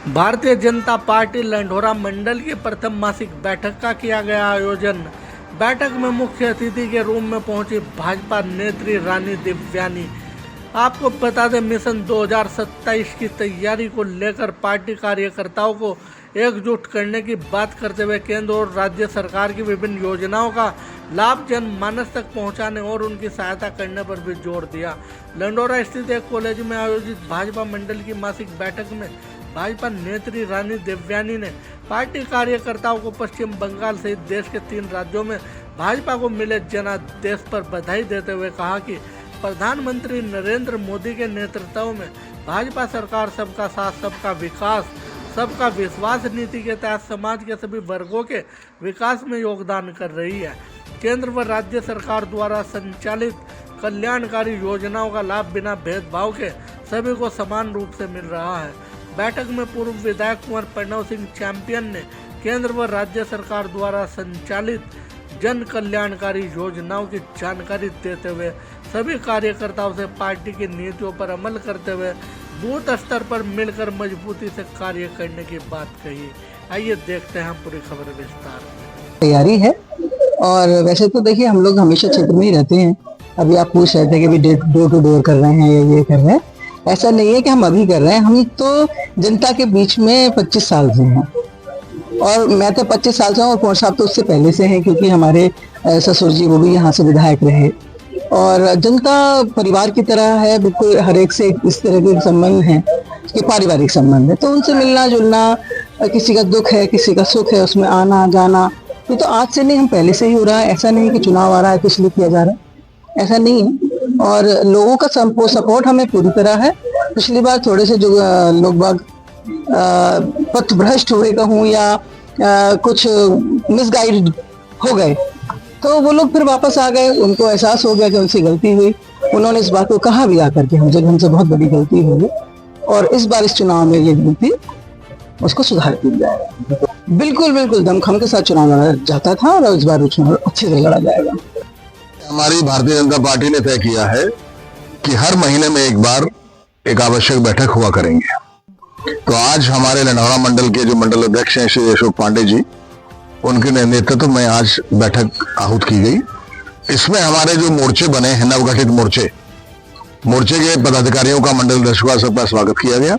Bharatiya Janata party Landhora मंडल की प्रथम मासिक बैठक का किया गया आयोजन। बैठक में मुख्य अतिथि के रूप में पहुंची भाजपा नेत्री रानी दिव्यानी। आपको बता दें, मिशन 2027 की तैयारी को लेकर पार्टी कार्यकर्ताओं को एकजुट करने की बात करते हुए केंद्र और राज्य सरकार की विभिन्न योजनाओं का लाभ जनमानस तक पहुंचाने और उनकी सहायता करने पर भी जोर दिया। लंढोरा स्थित एक कॉलेज में आयोजित भाजपा मंडल की मासिक बैठक में भाजपा नेत्री रानी दिव्यानी ने पार्टी कार्यकर्ताओं को पश्चिम बंगाल सहित देश के 3 राज्यों में भाजपा को मिले जनादेश पर बधाई देते हुए कहा कि प्रधानमंत्री नरेंद्र मोदी के नेतृत्व में भाजपा सरकार सबका साथ, सबका विकास, सबका विश्वास नीति के तहत समाज के सभी वर्गों के विकास में योगदान कर रही है। केंद्र व राज्य सरकार द्वारा संचालित कल्याणकारी योजनाओं का लाभ बिना भेदभाव के सभी को समान रूप से मिल रहा है। बैठक में पूर्व विधायक कुंवर प्रणव सिंह चैंपियन ने केंद्र व राज्य सरकार द्वारा संचालित जन कल्याणकारी योजनाओं की जानकारी देते हुए सभी कार्यकर्ताओं से पार्टी की नीतियों पर अमल करते हुए बूथ स्तर पर मिलकर मजबूती से कार्य करने की बात कही। आइए देखते हैं हम पूरी खबर विस्तार में। तैयारी है और वैसे तो देखिए हम लोग हमेशा क्षेत्र में ही रहते हैं। अभी आप पूछ रहे थे कि भी डोर टू डोर कर रहे हैं या ये कर रहे हैं, ऐसा नहीं है कि हम अभी कर रहे हैं। हम तो जनता के बीच में 25 साल से हैं और मैं तो 25 साल से हूँ और कुंवर साहब तो उससे पहले से हैं, क्योंकि हमारे ससुर जी वो भी यहाँ से विधायक रहे और जनता परिवार की तरह है। बिल्कुल हर एक से इस तरह के संबंध हैं कि पारिवारिक संबंध है, तो उनसे मिलना जुलना, किसी का दुख है किसी का सुख है, उसमें आना जाना, ये तो आज से नहीं, हम पहले से ही हो रहा है। ऐसा नहीं कि चुनाव आ रहा है तो इसलिए किया जा रहा है, ऐसा नहीं है। और लोगों का सपोर्ट हमें पूरी तरह है। पिछली बार थोड़े से जो लोग बाग पथ भ्रष्ट हुए कहूँ या कुछ मिसगाइड हो गए, तो वो लोग फिर वापस आ गए। उनको एहसास हो गया कि उनसे गलती हुई। उन्होंने इस बात को कहा भी आकर के हमसे बहुत बड़ी गलती हुई और इस बार इस चुनाव में ये गलती उसको सुधार दिया जाएगा। बिल्कुल बिल्कुल दमखम के साथ चुनाव लड़ा जाता था और इस बार चुनाव अच्छे से लड़ा जाएगा। हमारी भारतीय जनता पार्टी ने तय किया है कि हर महीने में एक बार एक आवश्यक बैठक हुआ करेंगे। तो आज हमारे लंढोरा मंडल के जो मंडल अध्यक्ष हैं श्री अशोक पांडे जी, उनके नेतृत्व में आज बैठक आहूत की गई। इसमें हमारे जो मोर्चे बने हैं, नवगठित मोर्चे के पदाधिकारियों का, मंडल अध्यक्षों का सबका स्वागत किया गया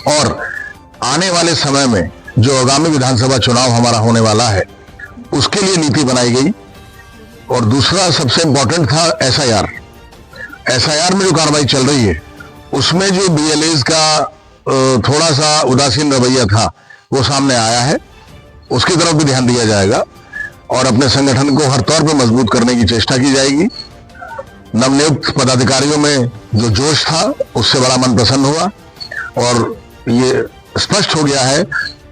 और आने वाले समय में जो आगामी विधानसभा चुनाव हमारा होने वाला है उसके लिए नीति बनाई गई। और दूसरा सबसे इम्पोर्टेंट था एसआईआर में जो कार्रवाई चल रही है उसमें जो बीएलएज का थोड़ा सा उदासीन रवैया था वो सामने आया है, उसकी तरफ भी ध्यान दिया जाएगा और अपने संगठन को हर तौर पे मजबूत करने की चेष्टा की जाएगी। नवनियुक्त पदाधिकारियों में जो जोश था उससे बड़ा मन प्रसन्न हुआ और ये स्पष्ट हो गया है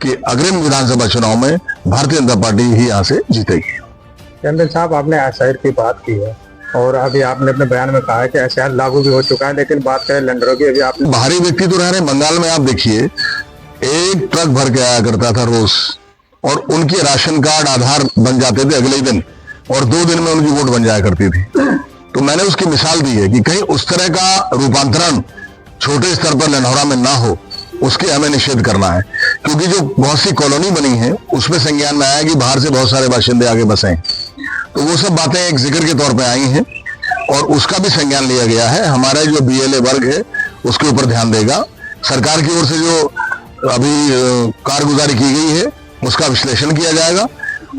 कि अग्रिम विधानसभा चुनाव में भारतीय जनता पार्टी ही यहाँ से जीतेगी। चंदन साहब, आपने एसआईआर की बात की है और अभी आपने अपने बयान में कहा है कि एसआईआर लागू भी हो चुका है, लेकिन बात करें लंढोरा की, अभी आपने बाहरी व्यक्ति तो रह रहे हैं। बंगाल में आप देखिए, एक ट्रक भर के आया करता था रोज और उनके राशन कार्ड आधार बन जाते थे अगले ही दिन और 2 दिन में उनकी वोट बन जाया करती थी। तो मैंने उसकी मिसाल दी है कि कहीं उस तरह का रूपांतरण छोटे स्तर पर लंढोरा में ना हो, उसके हमें निषेध करना है। क्योंकि जो बहुत सी कॉलोनी बनी है उसमें संज्ञान में आया कि बाहर से बहुत सारे बाशिंदे आगे बसे हैं, तो वो सब बातें एक जिक्र के तौर पे आई हैं और उसका भी संज्ञान लिया गया है। हमारा जो बीएलए वर्ग है उसके ऊपर ध्यान देगा। सरकार की ओर से जो अभी कारगुजारी की गई है उसका विश्लेषण किया जाएगा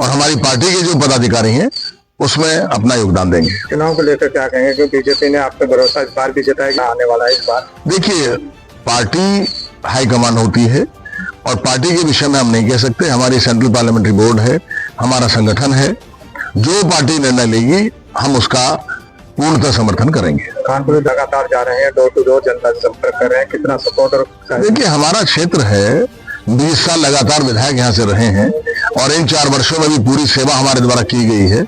और हमारी पार्टी के जो पदाधिकारी हैं उसमें अपना योगदान देंगे। चुनाव को लेकर क्या कहेंगे, क्योंकि बीजेपी ने आप पे भरोसा इस बार भी जताया आने वाला है इस बार? देखिए, पार्टी हाईकमान होती है और पार्टी के विषय में हम नहीं कह सकते। हमारी सेंट्रल पार्लियामेंट्री बोर्ड है, हमारा संगठन है, जो पार्टी निर्णय लेगी हम उसका पूर्णतः समर्थन करेंगे। कानपुर लगातार जा रहे हैं, डोर टू डोर जनता से संपर्क कर रहे हैं, कितना सपोर्ट? और देखिए, हमारा क्षेत्र है, 20 साल लगातार विधायक यहाँ से रहे हैं और इन 4 वर्षों में भी पूरी सेवा हमारे द्वारा की गई है।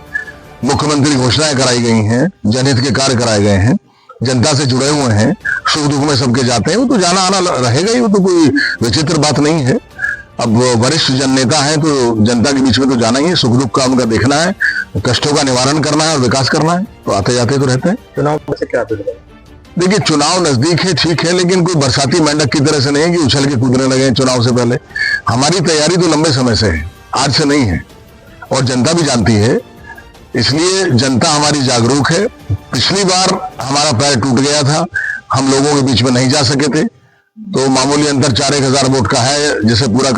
मुख्यमंत्री घोषणाएं कराई गई हैं, जनहित के कार्य कराए गए हैं, जनता से जुड़े हुए हैं, सुख दुख में सबके जाते हैं, वो तो जाना आना रहेगा ही, वो तो कोई विचित्र बात नहीं है। अब वरिष्ठ जन नेता है तो जनता के बीच में तो जाना ही है, सुख दुख का उनका देखना है, कष्टों का निवारण करना है और विकास करना है, तो आते जाते तो रहते हैं। चुनाव से क्या देखिए चुनाव नजदीक है, ठीक है, लेकिन कोई बरसाती मेंढक की तरह से नहीं है कि उछल के कूदने लगे चुनाव से पहले। हमारी तैयारी तो लंबे समय से है, आज से नहीं है, और जनता भी जानती है, इसलिए जनता हमारी जागरूक है। पिछली बार हमारा पैर टूट गया था, हम लोगों के बीच में नहीं जा सके थे, तो मामूली अंतर 4-1 हजार वोट का है जिसे पूरा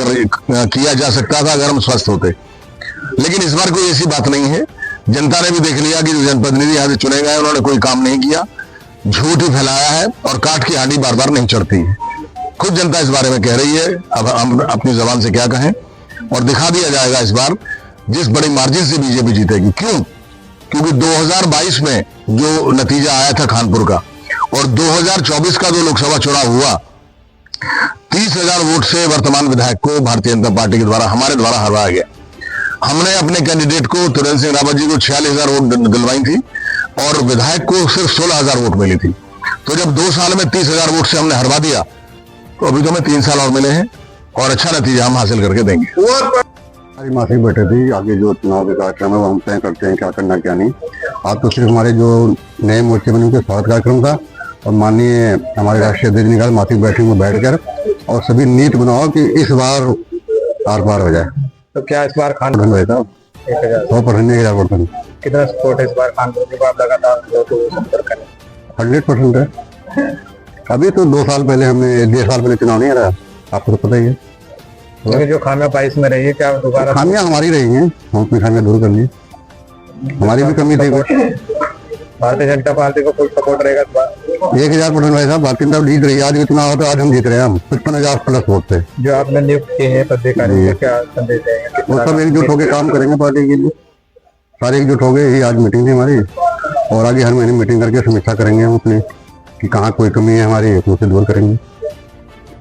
किया जा सकता था अगर हम स्वस्थ होते। लेकिन इस बार कोई ऐसी बात नहीं है। जनता ने भी देख लिया कि जो जनप्रतिनिधि यहाँ से चुने गए उन्होंने कोई काम नहीं किया, झूठ ही फैलाया है, और काट की हांडी बार बार नहीं चढ़ती है। खुद जनता इस बारे में कह रही है, अब हम अपनी जबान से क्या कहें, और दिखा दिया जाएगा इस बार जिस बड़ी मार्जिन से बीजेपी जीतेगी। क्यों? क्योंकि 2022 में जो नतीजा आया था कानपुर का और 2024 का जो लोकसभा चुनाव हुआ, 30,000 वोट से वर्तमान विधायक को भारतीय जनता पार्टी के द्वारा, हमारे द्वारा हरवाया गया। हमने अपने कैंडिडेट को त्रिवेंद्र सिंह रावत जी को 46,000 वोट दिलवाई थी और विधायक को सिर्फ 16,000 वोट मिली थी। तो जब 2 साल में 30,000 वोट से हमने हरवा दिया, तो अभी तो हमें 3 साल और मिले हैं और अच्छा नतीजा हम हासिल करके देंगे। हमारी मासिक बैठक थी, आगे जो चुनाव के कार्यक्रम है वो हम तय करते हैं क्या करना क्या नहीं। आज तो सिर्फ हमारे जो नए मोर्चे बने उनके स्वागत कार्यक्रम था, और माननीय हमारे राष्ट्रीय अध्यक्ष ने कहा मासिक बैठक में बैठकर और सभी नीति बनाओ कि इस बार आर पार हो जाए। तो क्या इस बार खान प्रधान भाई साहब 100%, 1000%। कितना सपोर्ट है इस बार खानपुर के बाद लगातार 100% है। अभी तो 2 साल पहले हमने 1.5 साल पहले चुनाव नहीं आ रहा, आपको तो पता ही है। लेकिन जो खामियां 22 में रही है, क्या दोबारा खामियां हमारी रही हैं, हम अपनी खामियां दूर कर ली, हमारी भी कमी थी कुछ। भारतीय जनता पार्टी को फुल सपोर्ट रहेगा इस बार? 1000% भाई साहब, भारतीय जनता जीत रही है। आज भी चुनाव होता है, आज हम जीत रहे हैं, हम 55,000 प्लस वोट से। जो आपने नियुक्त किए हैं पदाधिकारी, क्या संदेश देंगे? वो सब एकजुट होकर काम करेंगे पार्टी के लिए, सारे एकजुट हो गए। यही आज मीटिंग थी हमारी, और आगे हर महीने मीटिंग करके समीक्षा करेंगे हम अपनी कि कहाँ कोई कमी है हमारी, उसे दूर करेंगे।